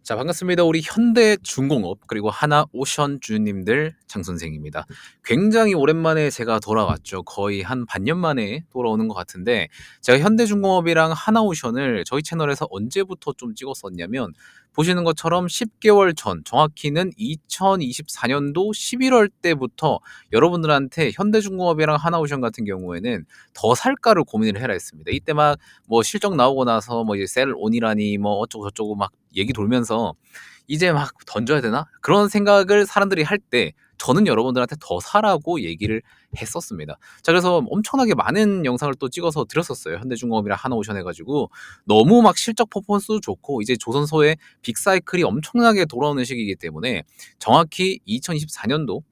자, 반갑습니다. 우리 현대중공업 그리고 하나오션 주주님들 장 선생입니다. 굉장히 오랜만에 제가 돌아왔죠. 거의 한 반년 만에 돌아오는 것 같은데 제가 현대중공업이랑 하나오션을 저희 채널에서 언제부터 좀 찍었었냐면 보시는 것처럼 10개월 전 정확히는 2024년도 11월 때부터 여러분들한테 현대중공업이랑 하나오션 같은 경우에는 더 살까를 고민을 해라 했습니다. 이때 막 뭐 실적 나오고 나서 뭐 이제 셀 온이라니 뭐 어쩌고 저쩌고 막 얘기 돌면서 '이제 막 던져야 되나?' 그런 생각을 사람들이 할 때 저는 여러분들한테 더 사라고 얘기를 했었습니다. 자, 그래서 엄청나게 많은 영상을 또 찍어서 드렸었어요. 현대중공업이랑 하나오션 해 가지고 너무 막 실적 퍼포먼스도 좋고 이제 조선소의 빅사이클이 엄청나게 돌아오는 시기이기 때문에 정확히 2024년도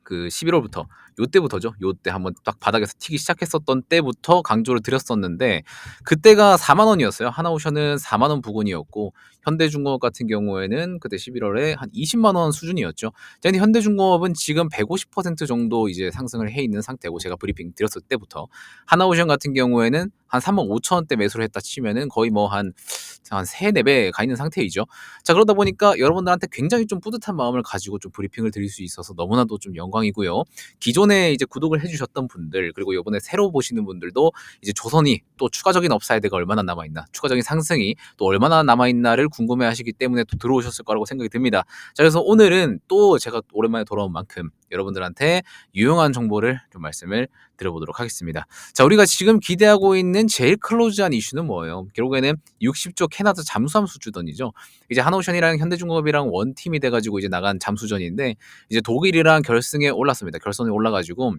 그 11월부터 요때부터죠. 요때 한번 딱 바닥에서 튀기 시작했었던 때부터 강조를 드렸었는데 그때가 4만 원이었어요. 하나오션은 4만 원 부근이었고 현대중공업 같은 경우에는 그때 11월에 한 20만 원 수준이었죠. 자, 근데 현대중공업은 지금 150% 정도 이제 상승을 해 있는 상태고 제가 브리핑 드렸을 때부터 하나오션 같은 경우에는 한 3만 5천 원대 매수를 했다 치면은 거의 뭐 한 3-4배 가 있는 상태이죠. 자, 그러다 보니까 여러분들한테 굉장히 좀 뿌듯한 마음을 가지고 좀 브리핑을 드릴 수 있어서 너무나도 좀 영광이고요. 기존에 이제 구독을 해 주셨던 분들 그리고 요번에 새로 보시는 분들도 이제 조선이 또 추가적인 업사이드가 얼마나 남아 있나, 추가적인 상승이 또 얼마나 남아 있나를 궁금해 하시기 때문에 또 들어오셨을 거라고 생각이 듭니다. 자, 그래서 오늘은 또 제가 오랜만에 돌아온 만큼 여러분들한테 유용한 정보를 좀 말씀을 드려보도록 하겠습니다. 자, 우리가 지금 기대하고 있는 제일 클로즈한 이슈는 뭐예요? 결국에는 60조 캐나다 잠수함 수주던이죠. 이제 하나오션이랑 현대중공업이랑 원팀이 돼가지고 이제 나간 잠수전인데 이제 독일이랑 결승에 올랐습니다. 결선에 올라가지고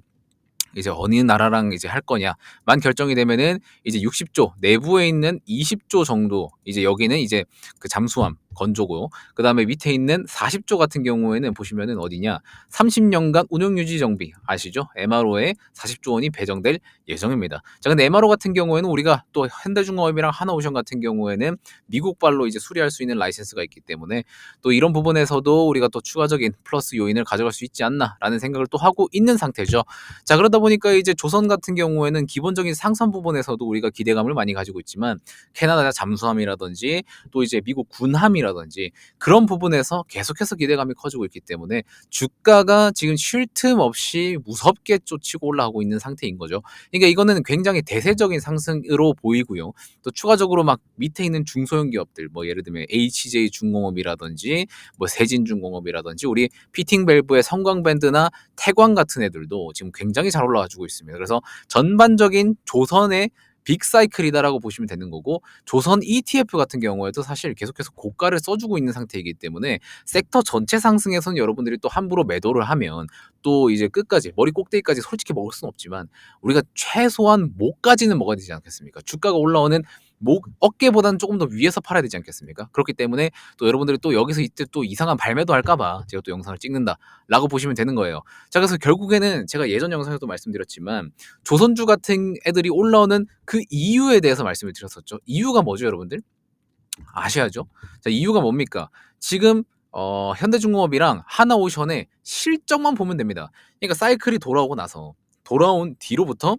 이제 어느 나라랑 이제 할 거냐만 결정이 되면은 이제 60조 내부에 있는 20조 정도 이제 여기는 이제 그 잠수함 건조고 그다음에 밑에 있는 40조 같은 경우에는 보시면은 어디냐 30년간 운영 유지 정비 아시죠? MRO에 40조 원이 배정될 예정입니다. 자, 근데 MRO 같은 경우에는 우리가 또 현대중공업이랑 하나오션 같은 경우에는 미국발로 이제 수리할 수 있는 라이센스가 있기 때문에 또 이런 부분에서도 우리가 또 추가적인 플러스 요인을 가져갈 수 있지 않나라는 생각을 또 하고 있는 상태죠. 자, 그러다 보니까 이제 조선 같은 경우에는 기본적인 상선 부분에서도 우리가 기대감을 많이 가지고 있지만 캐나다 잠수함이라든지 또 이제 미국 군함이라든지 그런 부분에서 계속해서 기대감이 커지고 있기 때문에 주가가 지금 쉴 틈 없이 무섭게 쫓치고 올라가고 있는 상태인 거죠. 그러니까 이거는 굉장히 대세적인 상승으로 보이고요. 또 추가적으로 막 밑에 있는 중소형 기업들 뭐 예를 들면 HJ 중공업이라든지 뭐 세진중공업이라든지 우리 피팅 밸브의 성광밴드나 태광 같은 애들도 지금 굉장히 잘 올라가지고 있습니다. 그래서 전반적인 조선의 빅사이클이다라고 보시면 되는 거고 조선 ETF 같은 경우에도 사실 계속해서 고가를 써주고 있는 상태이기 때문에 섹터 전체 상승에서는 여러분들이 또 함부로 매도를 하면 또 이제 끝까지 머리 꼭대기까지 솔직히 먹을 수는 없지만 우리가 최소한 목까지는 먹어야 되지 않겠습니까? 주가가 올라오는 목 어깨보다는 조금 더 위에서 팔아야 되지 않겠습니까? 그렇기 때문에 또 여러분들이 또 여기서 이때 또 이상한 발매도 할까봐 제가 또 영상을 찍는다라고 보시면 되는 거예요. 자, 그래서 결국에는 제가 예전 영상에서도 말씀드렸지만 조선주 같은 애들이 올라오는 그 이유에 대해서 말씀을 드렸었죠. 이유가 뭐죠, 여러분들? 아셔야죠. 자, 이유가 뭡니까? 지금 현대중공업이랑 하나오션의 실적만 보면 됩니다. 그러니까 사이클이 돌아오고 나서 돌아온 뒤로부터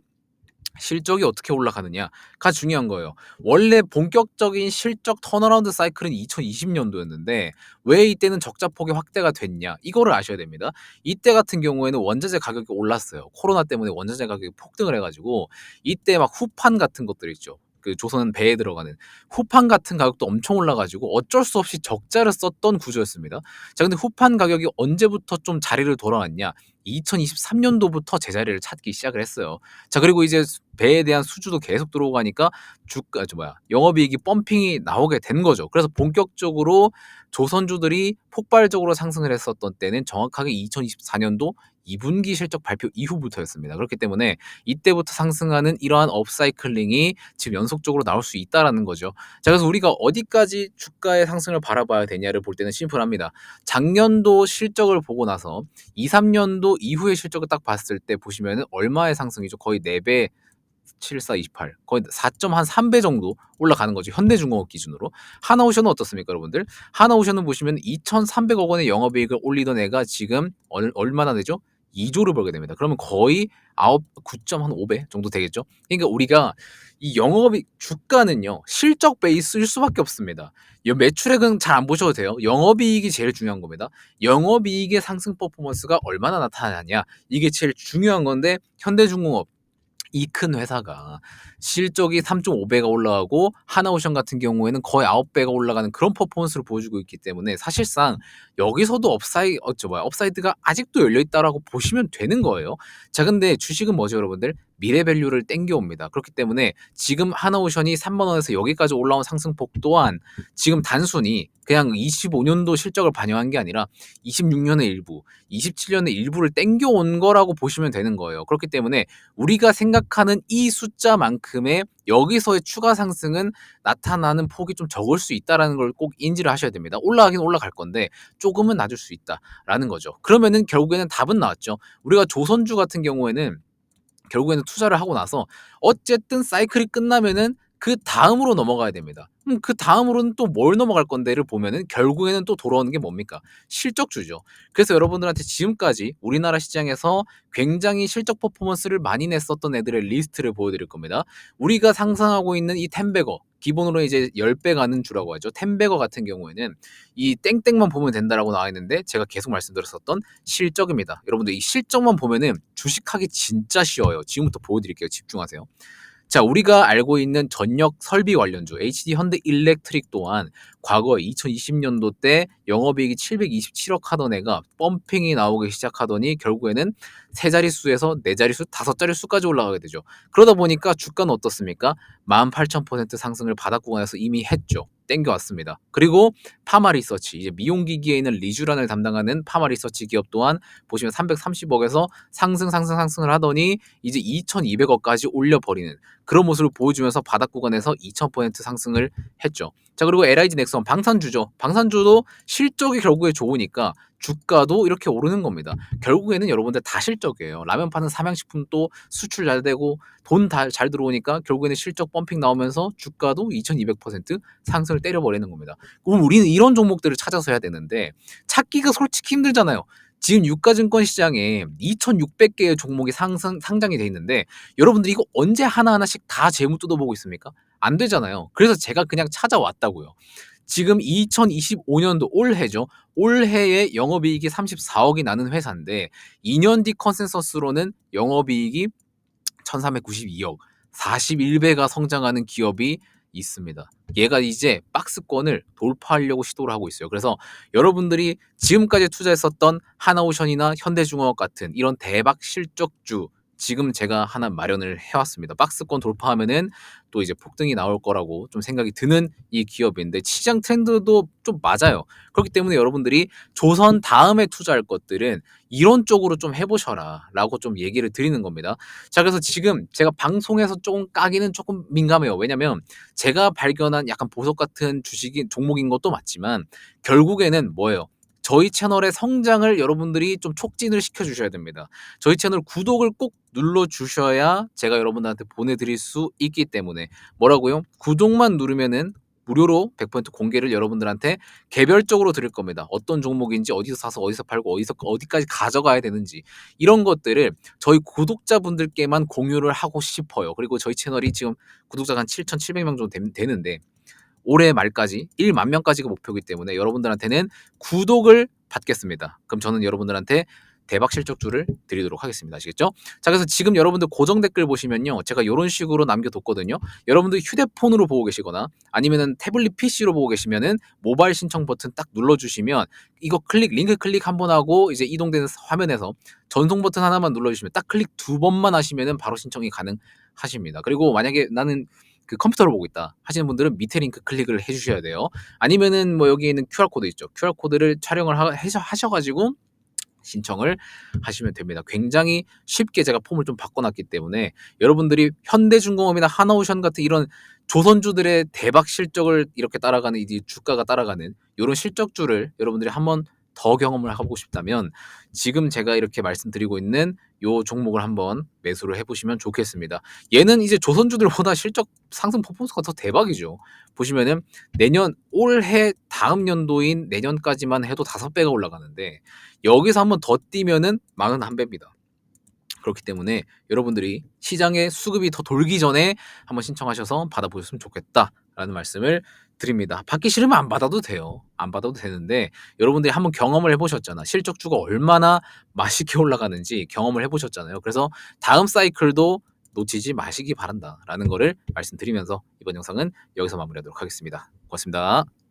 실적이 어떻게 올라가느냐가 중요한 거예요. 원래 본격적인 실적 턴어라운드 사이클은 2020년도였는데 왜 이때는 적자폭이 확대가 됐냐? 이거를 아셔야 됩니다. 이때 같은 경우에는 원자재 가격이 올랐어요. 코로나 때문에 원자재 가격이 폭등을 해가지고 이때 막 후판 같은 것들 있죠. 그 조선 배에 들어가는 후판 같은 가격도 엄청 올라가지고 어쩔 수 없이 적자를 썼던 구조였습니다. 자, 근데 후판 가격이 언제부터 좀 자리를 돌아왔냐? 2023년도부터 제자리를 찾기 시작을 했어요. 자, 그리고 이제 배에 대한 수주도 계속 들어오고 하니까 주가 영업이익이 펌핑이 나오게 된 거죠. 그래서 본격적으로 조선주들이 폭발적으로 상승을 했었던 때는 정확하게 2024년도 2분기 실적 발표 이후부터였습니다. 그렇기 때문에 이때부터 상승하는 이러한 업사이클링이 지금 연속적으로 나올 수 있다라는 거죠. 자, 그래서 우리가 어디까지 주가의 상승을 바라봐야 되냐를 볼 때는 심플합니다. 작년도 실적을 보고 나서 2-3년도 이후의 실적을 딱 봤을 때 보시면은 얼마의 상승이죠? 거의 4배 74, 28 거의 4.3배 정도 올라가는 거죠. 현대중공업 기준으로. 하나오션은 어떻습니까, 여러분들? 하나오션은 보시면 2,300억 원의 영업이익을 올리던 애가 지금 얼마나 되죠? 2조를 벌게 됩니다. 그러면 거의 9.5배 정도 되겠죠. 그러니까 우리가 이 영업이 주가는요 실적 베이스일 수밖에 없습니다. 이 매출액은 잘 안 보셔도 돼요. 영업이익이 제일 중요한 겁니다. 영업이익의 상승 퍼포먼스가 얼마나 나타나냐 이게 제일 중요한 건데 현대중공업 이 큰 회사가 실적이 3.5배가 올라가고 하나오션 같은 경우에는 거의 9배가 올라가는 그런 퍼포먼스를 보여주고 있기 때문에 사실상 여기서도 업사이드가 아직도 열려 있다라고 보시면 되는 거예요. 자, 근데 주식은 뭐죠, 여러분들? 미래 밸류를 땡겨옵니다. 그렇기 때문에 지금 하나오션이 3만 원에서 여기까지 올라온 상승폭 또한 지금 단순히 그냥 25년도 실적을 반영한 게 아니라 26년의 일부, 27년의 일부를 땡겨온 거라고 보시면 되는 거예요. 그렇기 때문에 우리가 생각하는 이 숫자만큼의 여기서의 추가 상승은 나타나는 폭이 좀 적을 수 있다라는 걸 꼭 인지를 하셔야 됩니다. 올라가긴 올라갈 건데 조금은 낮을 수 있다라는 거죠. 그러면은 결국에는 답은 나왔죠. 우리가 조선주 같은 경우에는 결국에는 투자를 하고 나서 어쨌든 사이클이 끝나면은 그 다음으로 넘어가야 됩니다. 그 다음으로는 또 뭘 넘어갈 건데를 보면은 결국에는 또 돌아오는 게 뭡니까? 실적주죠. 그래서 여러분들한테 지금까지 우리나라 시장에서 굉장히 실적 퍼포먼스를 많이 냈었던 애들의 리스트를 보여드릴 겁니다. 우리가 상상하고 있는 이 텐베거, 기본으로 이제 10배 가는 주라고 하죠. 텐베거 같은 경우에는 이 땡땡만 보면 된다라고 나와 있는데 제가 계속 말씀드렸었던 실적입니다. 여러분들 이 실적만 보면은 주식하기 진짜 쉬워요. 지금부터 보여드릴게요. 집중하세요. 자, 우리가 알고 있는 전력 설비 관련주 HD 현대 일렉트릭 또한 과거 2020년도 때 영업이익이 727억 하던 애가 펌핑이 나오기 시작하더니 결국에는 세 자릿수에서 네 자릿수, 다섯 자릿수까지 올라가게 되죠. 그러다 보니까 주가는 어떻습니까? 18,000% 상승을 바닥 구간에서 이미 했죠. 땡겨왔습니다. 그리고 파마리서치, 이제 미용기기에 있는 리쥬란을 담당하는 파마리서치 기업 또한 보시면 330억에서 상승을 하더니 이제 2,200억까지 올려버리는 그런 모습을 보여주면서 바닥 구간에서 2,000% 상승을 했죠. 자, 그리고 LIG 넥선 방산주죠. 방산주도 실적이 결국에 좋으니까 주가도 이렇게 오르는 겁니다. 결국에는 여러분들 다 실적이에요. 라면 파는 삼양식품도 수출 잘 되고 돈 잘 들어오니까 결국에는 실적 펌핑 나오면서 주가도 2200% 상승을 때려버리는 겁니다. 그럼 우리는 이런 종목들을 찾아서 해야 되는데 찾기가 솔직히 힘들잖아요. 지금 유가증권 시장에 2,600개의 종목이 상장이 돼 있는데 여러분들 이거 언제 하나하나씩 다 재무 뜯어보고 있습니까? 안 되잖아요. 그래서 제가 그냥 찾아왔다고요. 지금 2025년도 올해죠. 올해에 영업이익이 34억이 나는 회사인데 2년 뒤 컨센서스로는 영업이익이 1392억, 41배가 성장하는 기업이 있습니다. 얘가 이제 박스권을 돌파하려고 시도를 하고 있어요. 그래서 여러분들이 지금까지 투자했었던 하나오션이나 현대중공업 같은 이런 대박 실적주 지금 제가 하나 마련을 해왔습니다. 박스권 돌파하면은 또 이제 폭등이 나올 거라고 좀 생각이 드는 이 기업인데 시장 트렌드도 좀 맞아요. 그렇기 때문에 여러분들이 조선 다음에 투자할 것들은 이런 쪽으로 좀 해보셔라 라고 좀 얘기를 드리는 겁니다. 자, 그래서 지금 제가 방송에서 조금 까기는 조금 민감해요. 왜냐면 제가 발견한 약간 보석 같은 종목인 것도 맞지만 결국에는 뭐예요? 저희 채널의 성장을 여러분들이 좀 촉진을 시켜주셔야 됩니다. 저희 채널 구독을 꼭 눌러주셔야 제가 여러분들한테 보내드릴 수 있기 때문에 뭐라고요? 구독만 누르면은 무료로 100% 공개를 여러분들한테 개별적으로 드릴 겁니다. 어떤 종목인지 어디서 사서 어디서 팔고 어디까지 가져가야 되는지 이런 것들을 저희 구독자분들께만 공유를 하고 싶어요. 그리고 저희 채널이 지금 구독자가 한 7,700명 정도 되는데 올해 말까지 1만 명까지가 목표이기 때문에 여러분들한테는 구독을 받겠습니다. 그럼 저는 여러분들한테 대박 실적주를 드리도록 하겠습니다. 아시겠죠? 자, 그래서 지금 여러분들 고정 댓글 보시면요. 제가 이런 식으로 남겨뒀거든요. 여러분들 휴대폰으로 보고 계시거나 아니면은 태블릿 PC로 보고 계시면은 모바일 신청 버튼 딱 눌러주시면 이거 링크 클릭 한 번 하고 이제 이동되는 화면에서 전송 버튼 하나만 눌러주시면 딱 클릭 2번만 하시면은 바로 신청이 가능하십니다. 그리고 만약에 나는 그 컴퓨터로 보고 있다 하시는 분들은 밑에 링크 클릭을 해주셔야 돼요. 아니면은 뭐 여기 있는 QR코드 있죠. QR코드를 촬영을 하셔가지고 신청을 하시면 됩니다. 굉장히 쉽게 제가 폼을 좀 바꿔놨기 때문에 여러분들이 현대중공업이나 하나오션 같은 이런 조선주들의 대박 실적을 이렇게 따라가는 이제 주가가 따라가는 이런 실적주를 여러분들이 한번 더 경험을 하고 싶다면 지금 제가 이렇게 말씀드리고 있는 요 종목을 한번 매수를 해 보시면 좋겠습니다. 얘는 이제 조선주들보다 실적 상승 퍼포먼스가 더 대박이죠. 보시면은 내년 올해 다음 연도인 내년까지만 해도 5배가 올라가는데 여기서 한번 더 뛰면은 41배입니다. 그렇기 때문에 여러분들이 시장에 수급이 더 돌기 전에 한번 신청하셔서 받아보셨으면 좋겠다라는 말씀을 드립니다. 받기 싫으면 안 받아도 돼요. 안 받아도 되는데 여러분들이 한번 경험을 해보셨잖아. 실적주가 얼마나 맛있게 올라가는지 경험을 해보셨잖아요. 그래서 다음 사이클도 놓치지 마시기 바란다라는 거를 말씀드리면서 이번 영상은 여기서 마무리하도록 하겠습니다. 고맙습니다.